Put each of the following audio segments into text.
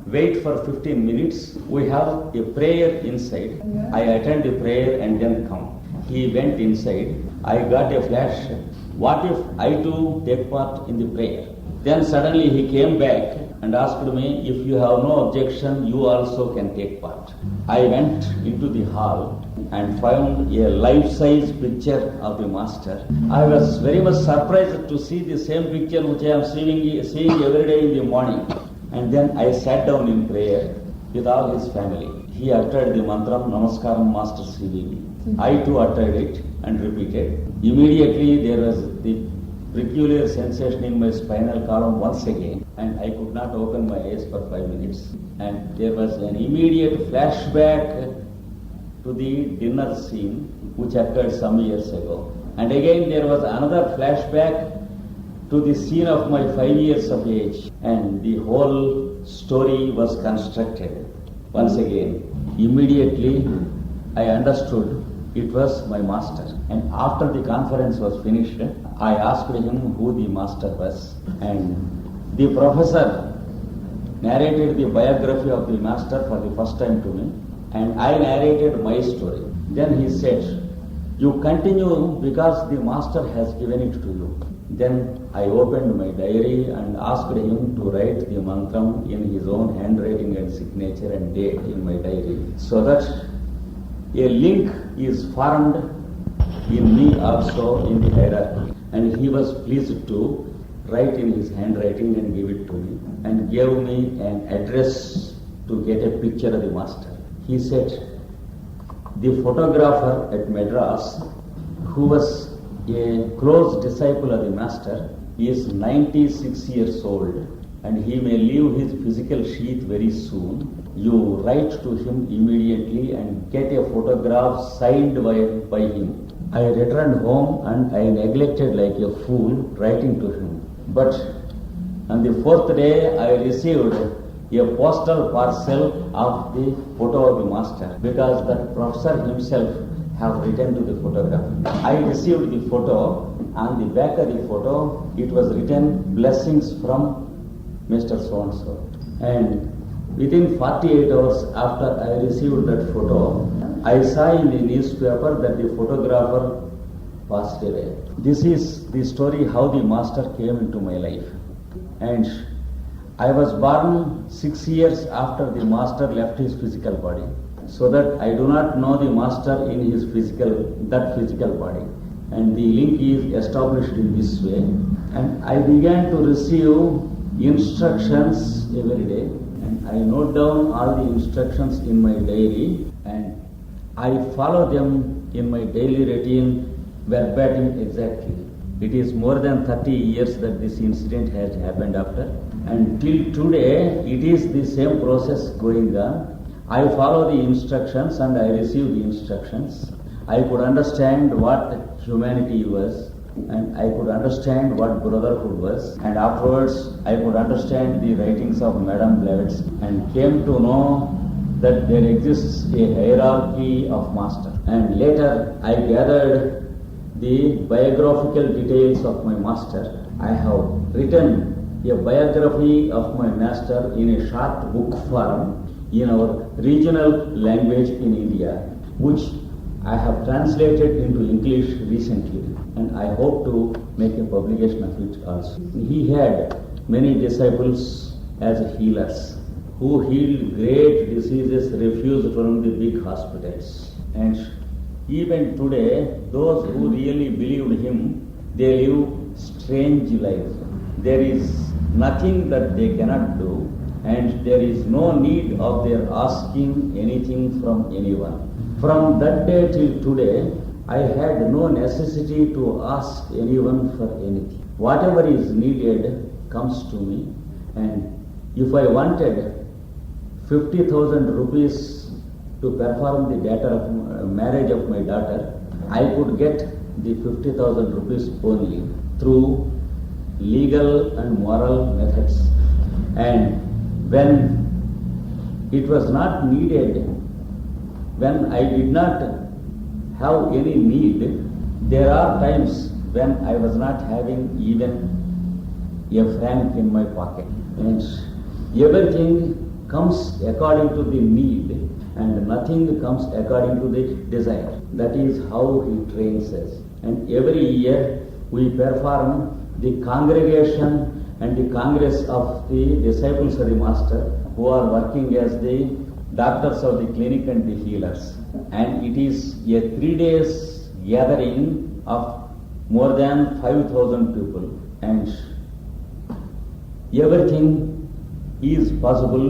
wait for 15 minutes. We have a prayer inside. I attend the prayer and then come. He went inside. I got a flash. What if I too take part in the prayer? Then suddenly he came back and asked me, if you have no objection, you also can take part. I went into the hall and found a life-size picture of the master. I was very much surprised to see the same picture which I am seeing every day in the morning. And then I sat down in prayer with all his family. He uttered the mantra, Namaskaram Master CVV. I too uttered it and repeated. Immediately there was the peculiar sensation in my spinal column once again, and I could not open my eyes for 5 minutes. And there was an immediate flashback to the dinner scene which occurred some years ago. And again there was another flashback to the scene of my 5 years of age, and the whole story was constructed once again. Immediately I understood it was my master. And after the conference was finished, I asked him who the master was, and the professor narrated the biography of the master for the first time to me, and I narrated my story. Then he said, you continue because the master has given it to you. Then I opened my diary and asked him to write the mantram in his own handwriting and signature and date in my diary, so that a link is formed in me also in the hierarchy. And he was pleased to write in his handwriting and give it to me, and gave me an address to get a picture of the master. He said, the photographer at Madras, who was a close disciple of the master, is 96 years old, and he may leave his physical sheath very soon. You write to him immediately and get a photograph signed by him. I returned home and I neglected like a fool writing to him. But on the fourth day I received a postal parcel of the photo of the master, because the professor himself have written to the photographer. I received the photo. On the back of the photo it was written, blessings from Mr. So-and-so. And within 48 hours after I received that photo, I saw in the newspaper that the photographer passed away. This is the story how the master came into my life. And I was born 6 years after the master left his physical body, so that I do not know the master in his that physical body. And the link is established in this way. And I began to receive instructions every day. And I note down all the instructions in my diary, and I follow them in my daily routine verbatim exactly. It is more than 30 years that this incident has happened after, and till today it is the same process going on. I follow the instructions and I receive the instructions. I could understand what humanity was, and I could understand what brotherhood was, and afterwards I could understand the writings of Madame Blevitz and came to know that there exists a hierarchy of master. And later I gathered the biographical details of my master. I have written a biography of my master in a short book form in our regional language in India, which I have translated into English recently, and I hope to make a publication of it also. He had many disciples as healers who healed great diseases refused from the big hospitals. And even today, those who really believed him, they live strange lives. There is nothing that they cannot do, and there is no need of their asking anything from anyone. From that day till today, I had no necessity to ask anyone for anything. Whatever is needed comes to me, and if I wanted 50,000 rupees to perform the marriage of my daughter, I could get the 50,000 rupees only through legal and moral methods. And when it was not needed, when I did not have any need, there are times when I was not having even a franc in my pocket. And everything comes according to the need and nothing comes according to the desire. That is how he trains us. And every year we perform the congregation and the congress of the disciples of the master who are working as the doctors of the clinic and the healers. And it is a 3 days gathering of more than 5,000 people. And everything is possible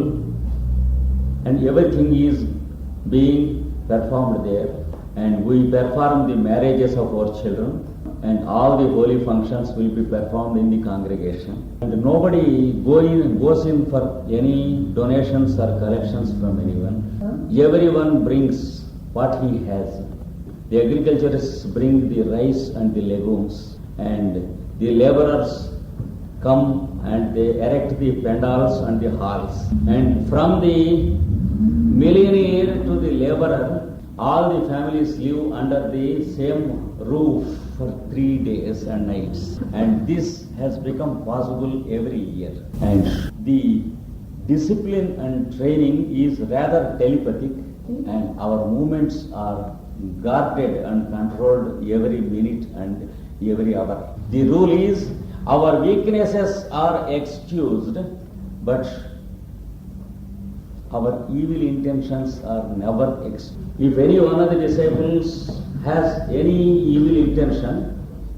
and everything is being performed there. And we perform the marriages of our children and all the holy functions will be performed in the congregation. And nobody goes in for any donations or collections from anyone. Everyone brings what he has. The agriculturists bring the rice and the legumes, and the laborers come and they erect the pandals and the halls. And from the millionaire to the laborer, all the families live under the same roof for 3 days and nights. And this has become possible every year. And the discipline and training is rather telepathic, and our movements are guarded and controlled every minute and every hour. The rule is our weaknesses are excused, but our evil intentions are never excused. If any one of the disciples has any evil intention,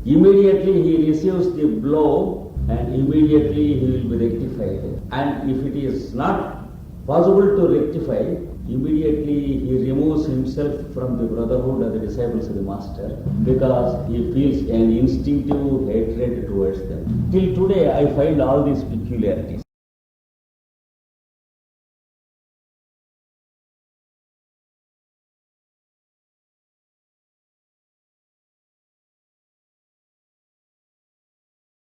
immediately he receives the blow and immediately he will be rectified. And if it is not possible to rectify, immediately he removes himself from the brotherhood of the disciples of the master because he feels an instinctive hatred towards them. Till today I find all these peculiarities.